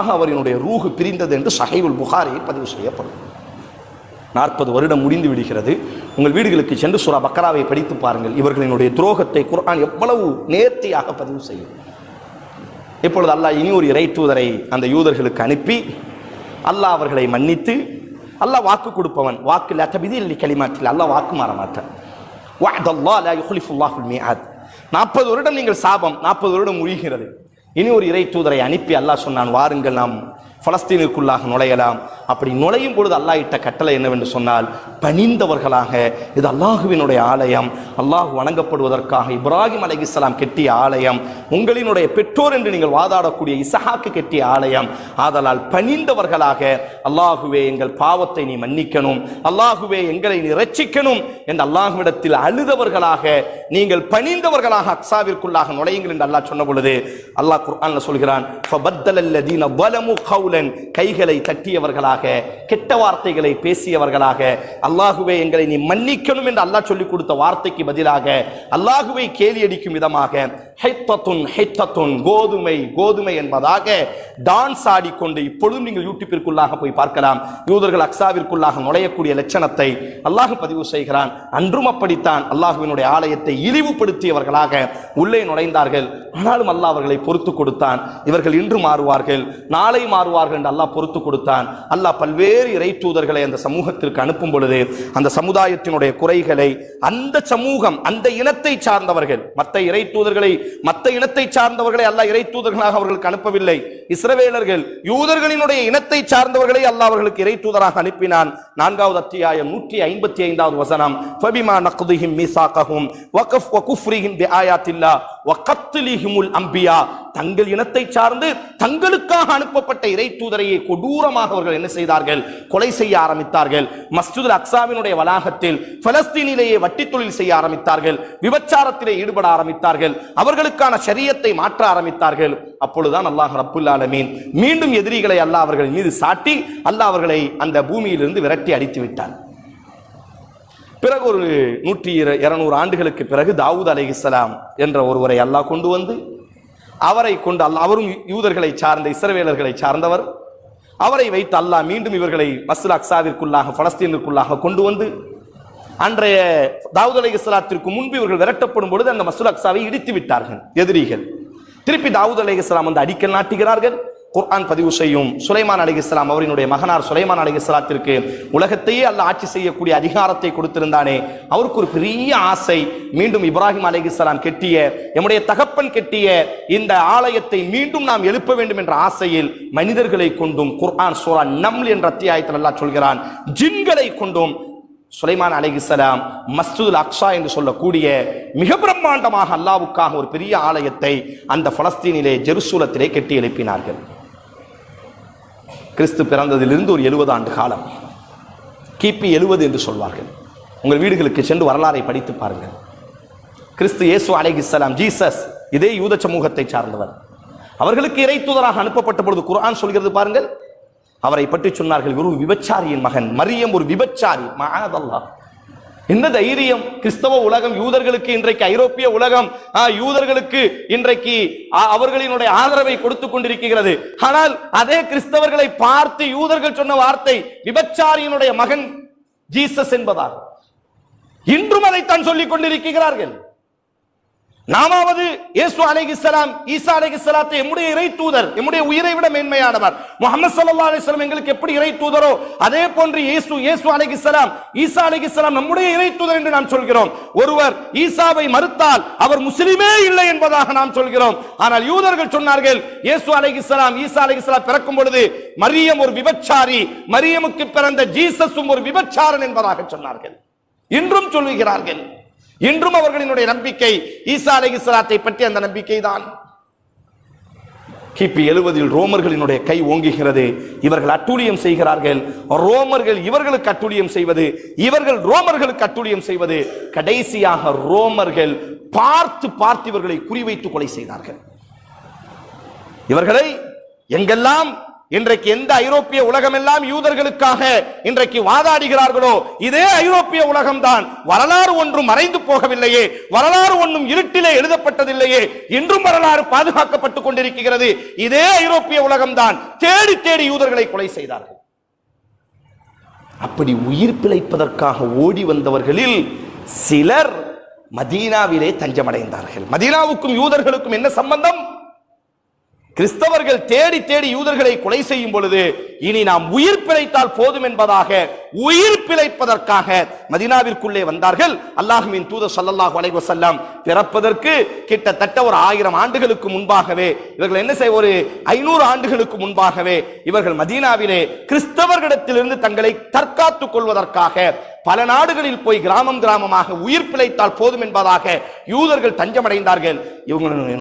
அவரினுடைய ரூஹு பிரிந்தது என்று சஹீஹுல் புகாரியில் பதிவு செய்யப்படும். 40 வருடம் முடிந்து விடுகிறது. உங்கள் வீடுகளுக்கு சென்று சூரா பக்கராவை படித்து பாருங்கள். இவர்களினுடைய துரோகத்தை குர்ஆன் எவ்வளவு நேர்த்தியாக பதிவு செய்யும். இப்பொழுது அல்லாஹ் இனி ஒரு இறை தூதரை அந்த யூதர்களுக்கு அனுப்பி அல்லாஹ் அவர்களை மன்னித்து, அல்லாஹ் வாக்கு கொடுப்பவன், வாக்கு லா தப்தீல லிகலிமாத்தில், அல்லாஹ் வாக்கு மாற மாட்டான். வஅதல்லாஹ் லா யுக்லிஃபுல்லாஹுல் மிஆத். 40 வருடம் நீங்கள் சாபம், 40 வருடம் முடிகிறது. இனி ஒரு இறை தூதரை அனுப்பி அல்லாஹ் சொன்னான், வாருங்கள் நாம் பலஸ்தீனுக்குள்ளாக நுழையலாம். அப்படி நுழையும் பொழுது அல்லாஹ் இட்ட கட்டளை என்னவென்று சொன்னால், பணிந்தவர்களாக, இது அல்லாஹுவினுடைய ஆலயம், அல்லாஹ் வணங்கப்படுவதற்காக இப்ராஹிம் அலைஹிஸ்ஸலாம் கெட்டிய ஆலயம், உங்களினுடைய பெற்றோர் என்று நீங்கள் வாதாடக்கூடிய இஸ்ஹாக்கு கெட்டிய ஆலயம், ஆதலால் பணிந்தவர்களாக, அல்லாஹுவே எங்கள் பாவத்தை நீ மன்னிக்கணும், அல்லாஹுவே எங்களை நீ இரட்சிக்கணும் என்று அல்லாஹுவிடத்தில் அழுதவர்களாக, நீங்கள் பணிந்தவர்களாக அக்ஸாவிற்குள்ளாக நுழையுங்கள் என்று அல்லாஹ் சொன்ன பொழுது அல்லாஹ் குர்ஆன்ல சொல்கிறான், ஃபபத்தலல்லதீன ஸலமு கௌலன், கைகளை தட்டியவர்களாக, கெட்ட வார்த்தைகளை பேசியவர்களாக, அல்லாஹுவே எங்களை நீ மன்னிக்கணும் என்று அல்லாஹ் சொல்லிக் கொடுத்த வார்த்தைக்கு பதிலாக அல்லாஹுவை கேலி அடிக்கும் விதமாக ஹைத்தத்துன் ஹைத்தத்துன், கோதுமை கோதுமை என்பதாக டான்ஸ் ஆடிக்கொண்டு, இப்பொழுதும் நீங்கள் யூடியூப்பிற்குள்ளாக போய் பார்க்கலாம், யூதர்கள் அக்ஸாவிற்குள்ளாக நுழையக்கூடிய லட்சணத்தை அல்லாஹ் பதிவு செய்கிறான். அன்றும் அப்படித்தான் அல்லாஹுவினுடைய ஆலயத்தை இழிவுபடுத்தியவர்களாக உள்ளே நுழைந்தார்கள். ஆனாலும் அல்லாஹ் அவர்களை பொறுத்து கொடுத்தான். இவர்கள் இன்று மாறுவார்கள், நாளை மாறுவார்கள் என்று அல்லாஹ் பொறுத்து கொடுத்தான். அல்லாஹ் பல்வேறு இறை தூதர்களை அந்த சமூகத்திற்கு அனுப்பும் பொழுது அந்த சமுதாயத்தினுடைய குறைகளை, அந்த சமூகம், அந்த இனத்தை சார்ந்தவர்கள், மற்ற இறை தூதர்களை, மற்ற இனத்தை சார்ந்தவர்களை அல்லாஹ் இறை தூதர்களாக அவர்களுக்கு அனுப்பவில்லை. இஸ்ரவேலர்கள் யூதர்களினுடைய இனத்தை சார்ந்தவர்களை அல்லாஹ் அவர்களுக்கு இறை தூதராக அனுப்பினான். 4வது அத்தியாயம் 155வது வசனம், ஃபபிமா நக்திஹிம் மீசாகஹும் வகுஃப்ரிஹிம் பிஆயாத்தில்லாஹ் வகத்லிஹிமுல் அம்பியா, தங்கள் இனத்தை சார்ந்து தங்களுக்காக அனுப்பப்பட்ட இறை தூதரையே கொடூரமாக அவர்கள் என்ன செய்தார்கள்? கொலை செய்ய ஆரம்பித்தார்கள். மஸ்ஜிதுல் அக்ஸாவினுடைய வளாகத்தில் பலஸ்தீனிலேயே வட்டி தொழில் செய்ய ஆரம்பித்தார்கள், விபச்சாரத்திலே ஈடுபட ஆரம்பித்தார்கள், அவர்களுக்கான ஷரியத்தை மாற்ற ஆரம்பித்தார்கள். அப்பொழுதுதான் அல்லாஹ் ரப்புல் ஆலமீன் மீண்டும் எதிரிகளை அல்லாஹ் அவர்கள் மீது சாட்டி அல்லாஹ் அவர்களை அந்த பூமியிலிருந்து விரட்டி அடித்து விட்டார். பிறகு ஒரு 100-200 ஆண்டுகளுக்கு பிறகு தாவூத் அலைஹிஸ்ஸலாம் என்ற ஒருவரை அல்லாஹ் கொண்டு வந்து, அவரை கொண்டு அவரும் யூதர்களை சார்ந்த இஸ்ரவேலர்களை சார்ந்தவர், அவரை வைத்து அல்லாஹ் மீண்டும் இவர்களை மஸ்ஜிதுல் அக்ஸாவிற்குள்ளாக பலஸ்தீனுக்குள்ளாக கொண்டு வந்து, அன்றைய தாவூத் அலைஹிஸ்ஸலாத்திற்கு முன்பு இவர்கள் விரட்டப்படும் பொழுது அந்த மஸ்ஜிதுல் அக்ஸாவை இடித்து விட்டார்கள் எதிரிகள். திருப்பி தாவூத் அலைஹிஸ்ஸலாம் வந்து அடிக்கல் நாட்டுகிறார்கள். குர்ஆன் பதிவு செய்யும், சுலைமான் அலைஹிஸ்ஸலாம் அவரினுடைய மகனார் சுலைமான் அலைஹிஸ்ஸலாத்திற்கு உலகத்தையே அல்லாஹ் ஆட்சி செய்யக்கூடிய அதிகாரத்தை கொடுத்திருந்தானே, அவருக்கு ஒரு பெரிய ஆசை, மீண்டும் இப்ராஹிம் அலைஹிஸ்ஸலாம் கெட்டிய, நம்முடைய தகப்பன் கெட்டிய இந்த ஆலயத்தை மீண்டும் நாம் எழுப்ப வேண்டும் என்ற ஆசையில் மனிதர்களை கொண்டும், குர்ஆன் சூரா நம்ல் என்ற அத்தியாயத்தில் அல்லாஹ் சொல்கிறான், ஜின்களை கொண்டும் சுலைமான் அலைஹிஸ்ஸலாம் மஸ்ஜிதுல் அக்ஸா என்று சொல்லக்கூடிய மிக பிரம்மாண்டமாக அல்லாஹ்வுக்காக ஒரு பெரிய ஆலயத்தை அந்த பலஸ்தீனிலே ஜெருசலத்திலே கட்டி எழுப்பினார்கள். கிறிஸ்து பிறந்ததிலிருந்து ஒரு 70 ஆண்டு காலம், கிபி 70 என்று சொல்வார்கள். உங்கள் வீடுகளுக்கு சென்று வரலாறை படித்து பாருங்கள். கிறிஸ்து இயேசு அலைஹிஸ்ஸலாம், ஜீசஸ், இதே யூத சமூகத்தை சார்ந்தவர். அவர்களுக்கு இறை தூதராக அனுப்பப்பட்ட பொழுது குர்ஆன் சொல்கிறது பாருங்கள், அவரை பற்றி சொன்னார்கள், ஒரு விபச்சாரியின் மகன், மரியம் ஒரு விபச்சாரி. மஅதல்லாஹ், என்ன தைரியம்! கிறிஸ்தவ உலகம், யூதர்களுக்கு இன்றைக்கு ஐரோப்பிய உலகம் யூதர்களுக்கு இன்றைக்கு அவர்களினுடைய ஆதரவை கொடுத்துக் கொண்டிருக்கிறது. ஆனால் அதே கிறிஸ்தவர்களை பார்த்து யூதர்கள் சொன்ன வார்த்தை விபச்சாரியினுடைய மகன் ஜீசஸ் என்பதால் இன்றும் அதைத்தான் சொல்லிக் கொண்டிருக்கிறார்கள். நாமாவது இயேசு அலைஹிஸ்ஸலாம், ஈசா அலைஹிஸ்ஸலாத்தை எம்முடைய இறை தூதர், எம்முடைய உயிரை விட மேன்மையானவர். முஹம்மது ஸல்லல்லாஹு அலைஹி வஸல்லம் எங்களுக்கு எப்படி இறை தூதரோ அதே போன்று இயேசு அலைஹிஸ்ஸலாம், ஈசா அலைஹிஸ்ஸலாம் நம்முடைய இறை தூதர் என்று நாம் சொல்கிறோம். ஒருவர் ஈசாவை மறுத்தால் அவர் முஸ்லிமே இல்லை என்பதாக நாம் சொல்கிறோம். ஆனால் யூதர்கள் சொன்னார்கள், இயேசு அலைஹிஸ்ஸலாம், ஈசா அலைஹிஸ்ஸலாம் பிறக்கும் பொழுது மரியம் ஒரு விபச்சாரி, மரியமுக்கு பிறந்த ஜீசஸும் ஒரு விபச்சாரன் என்பதாக சொன்னார்கள். இன்றும் சொல்லுகிறார்கள். இன்றும் அவர்களினுடைய நம்பிக்கை ஈசா அலைஹிஸ்ஸலாத்தை பற்றி அந்த நம்பிக்கை தான். கிபி 70 ரோமர்களினுடைய கை ஓங்குகிறது. இவர்கள் அட்டூழியம் செய்கிறார்கள். ரோமர்கள் இவர்களுக்கு அட்டூழியம் செய்வது, இவர்கள் ரோமர்களுக்கு அட்டூழியம் செய்வது. கடைசியாக ரோமர்கள் பார்த்து இவர்களை குறிவைத்து கொலை செய்தார்கள். இவர்களை எங்கெல்லாம் இன்றைக்கு எந்த ஐரோப்பிய உலகமெல்லாம் யூதர்களுக்காக இன்றைக்கு வாதாடுகிறார்களோ இதே ஐரோப்பிய உலகம்தான். வரலாறு ஒன்றும் மறைந்து போகவில்லையே, வரலாறு ஒன்றும் இருட்டிலே எழுதப்பட்டதில்லையே, இன்றும் வரலாறு பாதுகாக்கப்பட்டுக் கொண்டிருக்கிறது. இதே ஐரோப்பிய உலகம்தான் தேடி தேடி யூதர்களை கொலை செய்தார்கள். அப்படி உயிர் பிழைப்பதற்காக ஓடி வந்தவர்களில் சிலர் மதீனாவிலே தஞ்சமடைந்தார்கள். மதீனாவுக்கும் யூதர்களுக்கும் என்ன சம்பந்தம்? கிறிஸ்தவர்கள் தேடி தேடி யூதர்களை கொலை செய்யும் பொழுது இனி நாம் உயிர் பிழைத்தால் போதும் என்பதாக உயிர் பிழைப்பதற்காக மதீனாவிற்குள்ளே வந்தார்கள். அல்லாஹ்வின் தூதர் ஸல்லல்லாஹு அலைஹி வஸல்லம் பிறப்பதற்கு கிட்டத்தட்ட ஒரு 1000 ஆண்டுகளுக்கு முன்பாகவே, இவர்கள் என்ன செய்ய, ஒரு 500 ஆண்டுகளுக்கு முன்பாகவே இவர்கள் மதீனாவிலே கிறிஸ்தவர்களிடத்திலிருந்து தங்களை தற்காத்துக் கொள்வதற்காக பல நாடுகளில் போய் கிராமம் கிராமமாக உயிர் பிழைத்தால் போதும் என்பதாக யூதர்கள் தஞ்சமடைந்தார்கள். இவங்க